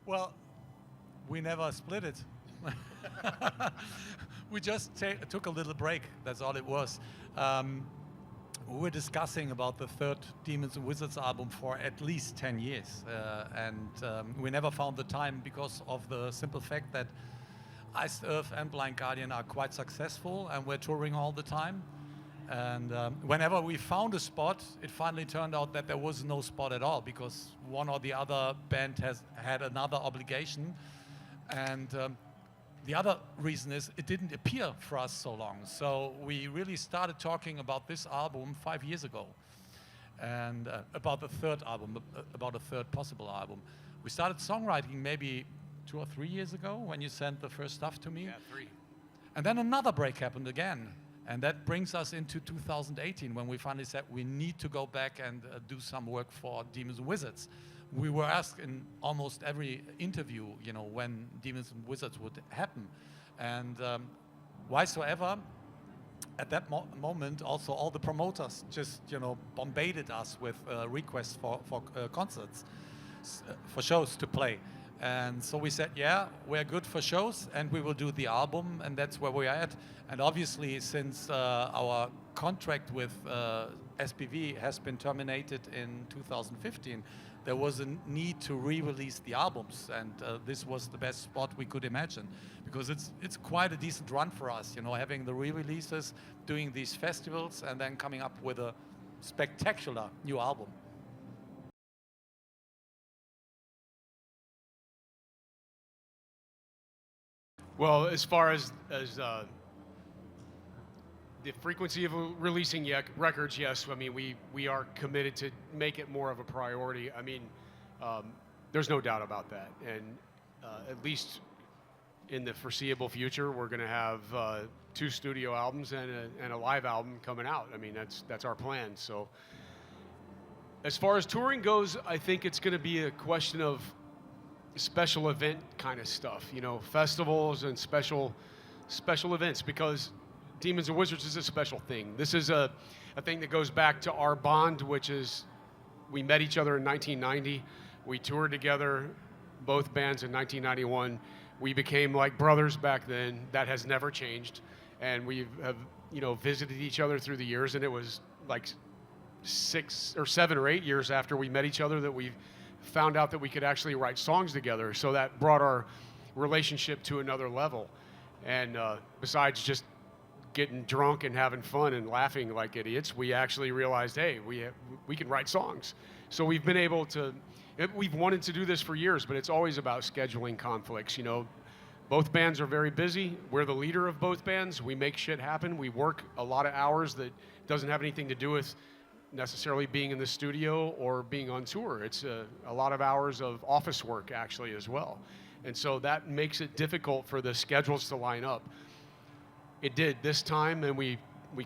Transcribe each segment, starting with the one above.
Well, we never split it. We just took a little break. That's all it was. We were discussing about the third Demons and Wizards album for at least 10 years. We never found the time because of the simple fact that Iced Earth and Blind Guardian are quite successful and we're touring all the time. And whenever we found a spot, it finally turned out that there was no spot at all because one or the other band has had another obligation. And the other reason is it didn't appear for us so long. So we really started talking about this album 5 years ago. And about the third album, about a third possible album. We started songwriting maybe 2 or 3 years ago when you sent the first stuff to me. Yeah, 3. And then another break happened again. And that brings us into 2018 when we finally said we need to go back and do some work for Demons and Wizards. We were asked in almost every interview, you know, when Demons and Wizards would happen. And whysoever, at that moment, also all the promoters just, you know, bombarded us with requests for concerts, for shows to play. And so we said, yeah, we're good for shows and we will do the album, and that's where we are at. And obviously, since our contract with SPV has been terminated in 2015, there was a need to re-release the albums, and this was the best spot we could imagine, because it's quite a decent run for us, you know, having the re-releases, doing these festivals, and then coming up with a spectacular new album. Well, as far as the frequency of releasing records, yes. I mean, we are committed to make it more of a priority. I mean, there's no doubt about that. And at least in the foreseeable future, we're going to have 2 studio albums and a live album coming out. I mean, that's our plan. So as far as touring goes, I think it's going to be a question of special event kind of stuff, you know, festivals and special events, because Demons and Wizards is a special thing. This is a thing that goes back to our bond, which is we met each other in 1990. We toured together, both bands, in 1991. We became like brothers back then. That has never changed. And we have, you know, visited each other through the years, and it was like 6 or 7 or 8 years after we met each other that we found out that we could actually write songs together. So that brought our relationship to another level. And besides just getting drunk and having fun and laughing like idiots, we actually realized, hey, we can write songs. So we've been able to, we've wanted to do this for years, but it's always about scheduling conflicts. You know, both bands are very busy. We're the leader of both bands. We make shit happen. We work a lot of hours that doesn't have anything to do with necessarily being in the studio or being on tour. It's a lot of hours of office work actually as well. And so that makes it difficult for the schedules to line up. It did this time, and we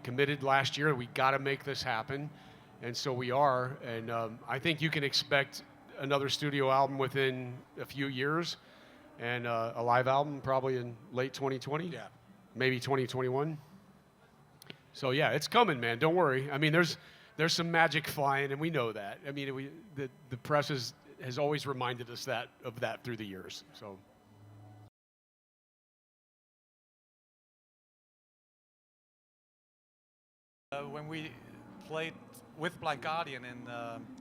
committed last year. We got to make this happen, and so we are. And I think you can expect another studio album within a few years, and a live album probably in late 2020, Yeah. maybe 2021. So yeah, it's coming, man. Don't worry. I mean, there's some magic flying, and we know that. I mean, the press has always reminded us of that through the years. So. When we played with Blind Guardian in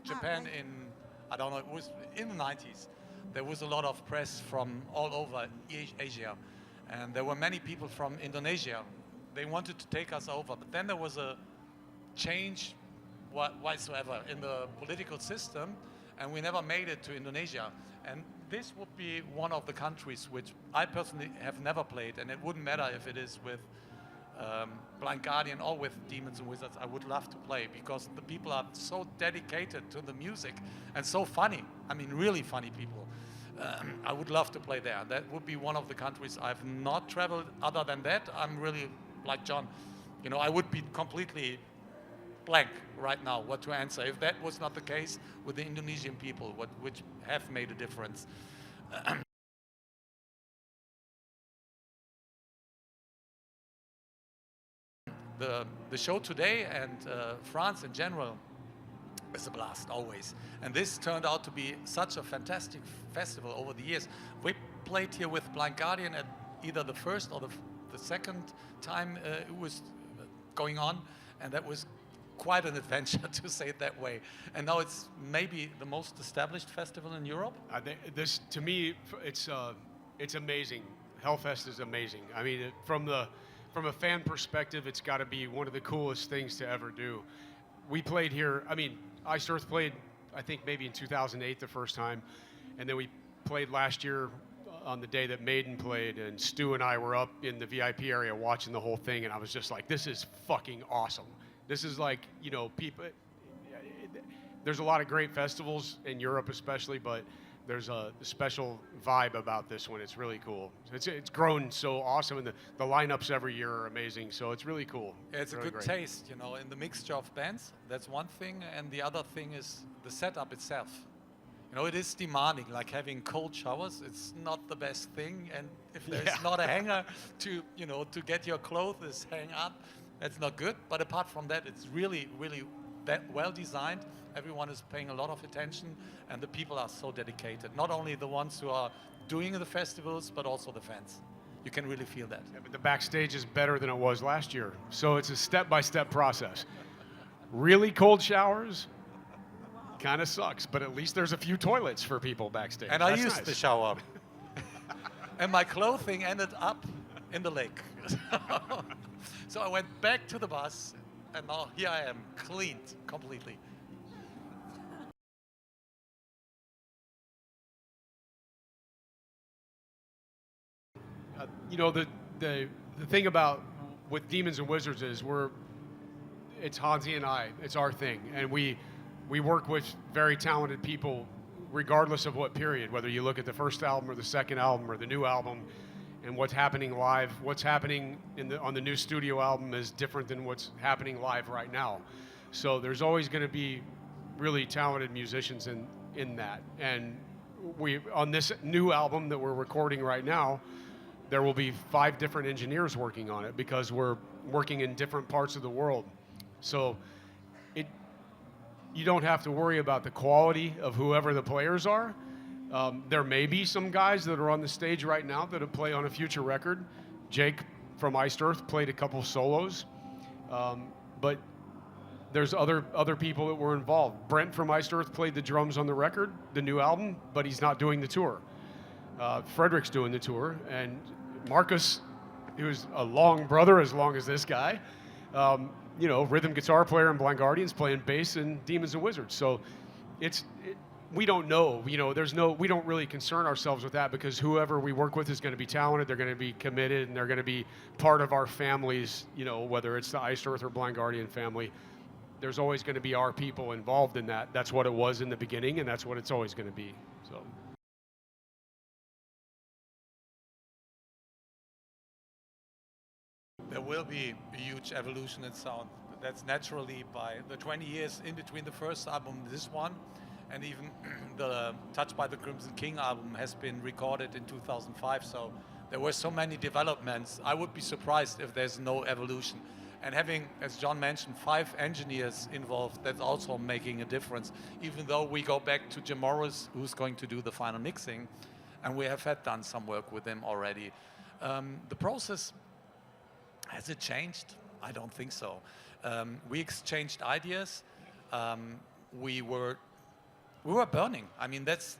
Japan in, I don't know, it was in the 90s, there was a lot of press from all over Asia. And there were many people from Indonesia. They wanted to take us over, but then there was a change whatsoever in the political system, and we never made it to Indonesia. And this would be one of the countries which I personally have never played, and it wouldn't matter if it is with Blind Guardian or with Demons and Wizards. I would love to play because the people are so dedicated to the music and so funny. I mean, really funny people. I would love to play there. That would be one of the countries I've not traveled. Other than that, I'm really like John. You know, I would be completely blank right now what to answer if that was not the case with the Indonesian people, which have made a difference. The show today and France in general It's a blast, always. And this turned out to be such a fantastic festival over the years. We played here with Blind Guardian at either the first or the second time it was going on, and that was quite an adventure, to say it that way. And now it's maybe the most established festival in Europe. I think this, to me, it's amazing. HELLFEST is amazing. I mean, from a fan perspective, it's got to be one of the coolest things to ever do. We played here. I mean, Iced Earth played, I think maybe in 2008 the first time, and then we played last year on the day that Maiden played, and Stu and I were up in the VIP area watching the whole thing, and I was just like, this is fucking awesome. This is like, you know, people, there's a lot of great festivals in Europe especially, but there's a special vibe about this one. It's really cool. It's grown so awesome, and the lineups every year are amazing, so it's really cool. Yeah, it's really a good great. taste, you know, in the mixture of bands. That's one thing, and the other thing is the setup itself. You know, it is demanding, like having cold showers. It's not the best thing, and if there's not a hanger to, you know, to get your clothes hang up, that's not good. But apart from that, it's really, really well designed. Everyone is paying a lot of attention, and the people are so dedicated. Not only the ones who are doing the festivals, but also the fans. You can really feel that. Yeah, but the backstage is better than it was last year, so it's a step-by-step process. Really cold showers kind of sucks, but at least there's a few toilets for people backstage. And That's I used nice. the shower. And my clothing ended up in the lake. So I went back to the bus, and now here I am, cleaned completely. You know, the thing about with Demons and Wizards is it's Hansi and I, it's our thing, and we work with very talented people regardless of what period, whether you look at the first album or the second album or the new album, and what's happening live. What's happening on the new studio album is different than what's happening live right now. So there's always going to be really talented musicians in that. And on this new album that we're recording right now, there will be 5 different engineers working on it because we're working in different parts of the world. So you don't have to worry about the quality of whoever the players are. There may be some guys that are on the stage right now that'll play on a future record. Jake from Iced Earth played a couple solos, but there's other people that were involved. Brent from Iced Earth played the drums on the record, the new album, but he's not doing the tour. Frederick's doing the tour, and Marcus, who's a long brother as long as this guy, you know, rhythm guitar player in Blind Guardians, playing bass in Demons and Wizards. So we don't know, you know, we don't really concern ourselves with that because whoever we work with is going to be talented, they're going to be committed, and they're going to be part of our families, you know, whether it's the Iced Earth or Blind Guardian family. There's always going to be our people involved in that. That's what it was in the beginning, and that's what it's always going to be. So. There will be a huge evolution in sound. That's naturally by the 20 years in between the first album, this one, and even the Touched by the Crimson King album has been recorded in 2005. So there were so many developments. I would be surprised if there's no evolution. And having, as John mentioned, 5 engineers involved, that's also making a difference. Even though we go back to Jim Morris, who's going to do the final mixing, and we have done some work with him already. The process, has it changed? I don't think so. We exchanged ideas. We were burning. I mean, that's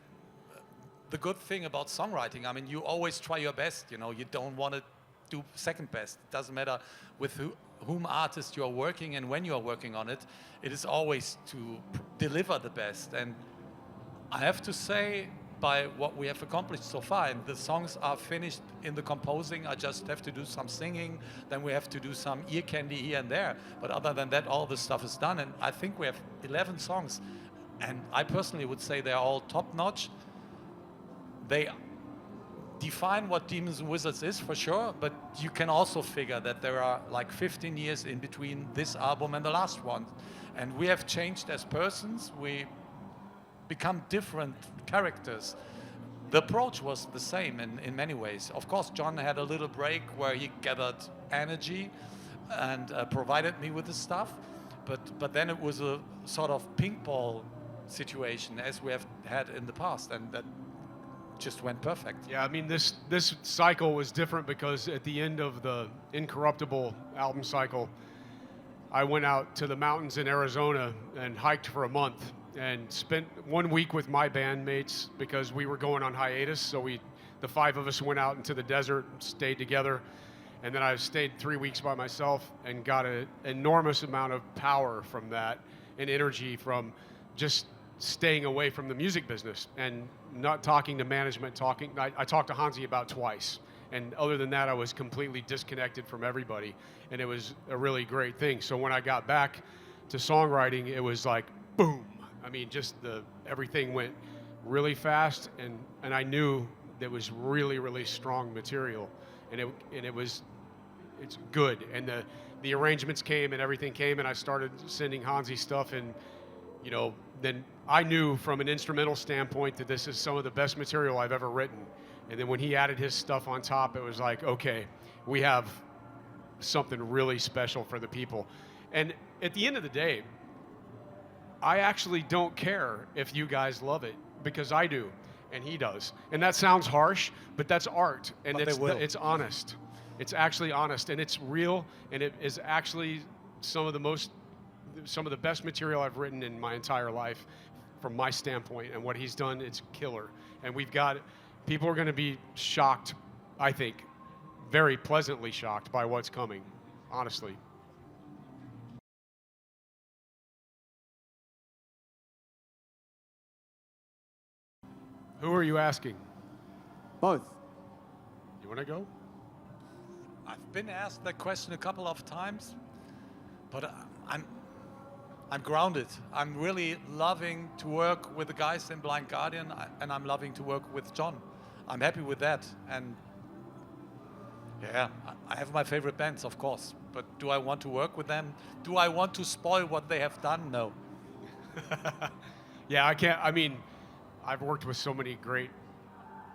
the good thing about songwriting. I mean, you always try your best. You know, you don't want to do second best. It doesn't matter with whom artist you are working and when you are working on it. It is always to deliver the best. And I have to say, by what we have accomplished so far, and the songs are finished in the composing. I just have to do some singing, then we have to do some ear candy here and there. But other than that, all the stuff is done, and I think we have 11 songs. And I personally would say they're all top-notch. They define what Demons and Wizards is for sure, but you can also figure that there are like 15 years in between this album and the last one. And we have changed as persons. We become different characters. The approach was the same in many ways. Of course, John had a little break where he gathered energy and provided me with the stuff. but then it was a sort of ping pong situation as we have had in the past, and that just went perfect. Yeah, I mean, this cycle was different because at the end of the Incorruptible album cycle, I went out to the mountains in Arizona and hiked for a month and spent 1 week with my bandmates because we were going on hiatus. So the 5 of us went out into the desert, stayed together, and then I stayed 3 weeks by myself and got an enormous amount of power from that and energy from just staying away from the music business and not talking to management. I talked to Hansi about twice, and other than that, I was completely disconnected from everybody, and it was a really great thing. So when I got back to songwriting, it was like boom. I mean, just everything went really fast, and I knew that was really, really strong material, and it's good. And the arrangements came and everything came, and I started sending Hansi stuff, and then I knew from an instrumental standpoint that this is some of the best material I've ever written. And then when he added his stuff on top, it was like, okay, we have something really special for the people. And at the end of the day, I actually don't care if you guys love it, because I do, and he does. And that sounds harsh, but that's art, and it's honest. It's actually honest, and it's real, and it is actually some of the best material I've written in my entire life from my standpoint. And what he's done, it's killer. And people are going to be shocked, I think, very pleasantly shocked by what's coming, honestly. Who are you asking? Both. You want to go? I've been asked that question a couple of times, but I'm grounded. I'm really loving to work with the guys in Blind Guardian, and I'm loving to work with John. I'm happy with that. And yeah, I have my favorite bands, of course, but do I want to work with them? Do I want to spoil what they have done? No. Yeah, I can't. I mean, I've worked with so many great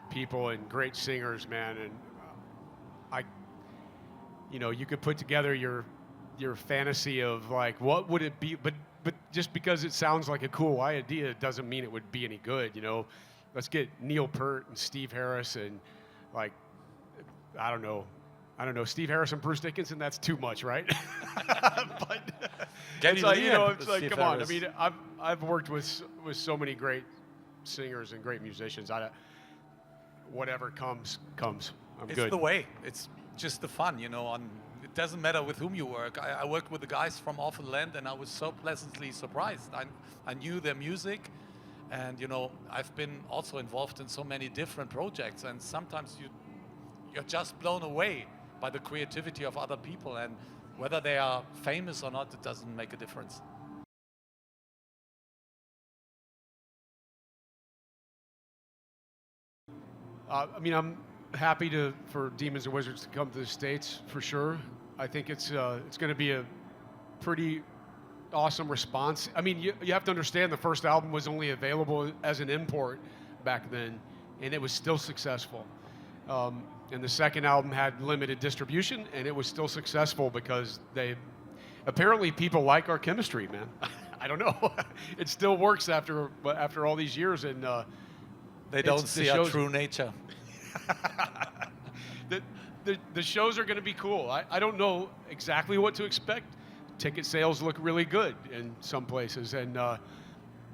people and great singers, man, and you could put together your fantasy of like what would it be, but just because it sounds like a cool idea doesn't mean it would be any good. Let's get Neil Peart and Steve Harris and like I don't know, Steve Harris and Bruce Dickinson. That's too much, right? But it's like come on. I mean, I've worked with so many great singers and great musicians. Whatever comes. I'm good. It's the way. It's just the fun, it doesn't matter with whom you work. I worked with the guys from Orphan Land, and I was so pleasantly surprised. I knew their music, and I've been also involved in so many different projects, and sometimes you're just blown away by the creativity of other people, and whether they are famous or not, it doesn't make a difference. I mean, I'm happy for Demons and Wizards to come to the States for sure. I think it's going to be a pretty awesome response. I mean, you have to understand the first album was only available as an import back then, and it was still successful. And the second album had limited distribution, and it was still successful because apparently people like our chemistry, man. I don't know. It still works after all these years, and they don't see our true nature. The shows are going to be cool. I don't know exactly what to expect. Ticket sales look really good in some places, and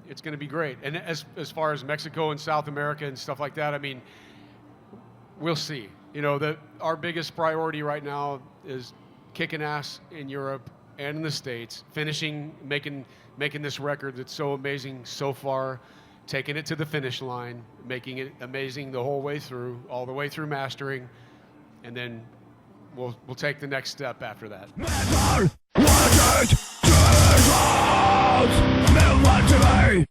it's going to be great. And as far as Mexico and South America and stuff like that, I mean, we'll see. Our biggest priority right now is kicking ass in Europe and in the States, making this record that's so amazing so far, taking it to the finish line, making it amazing the whole way through, all the way through mastering, and then we'll take the next step after that. Never wanted to be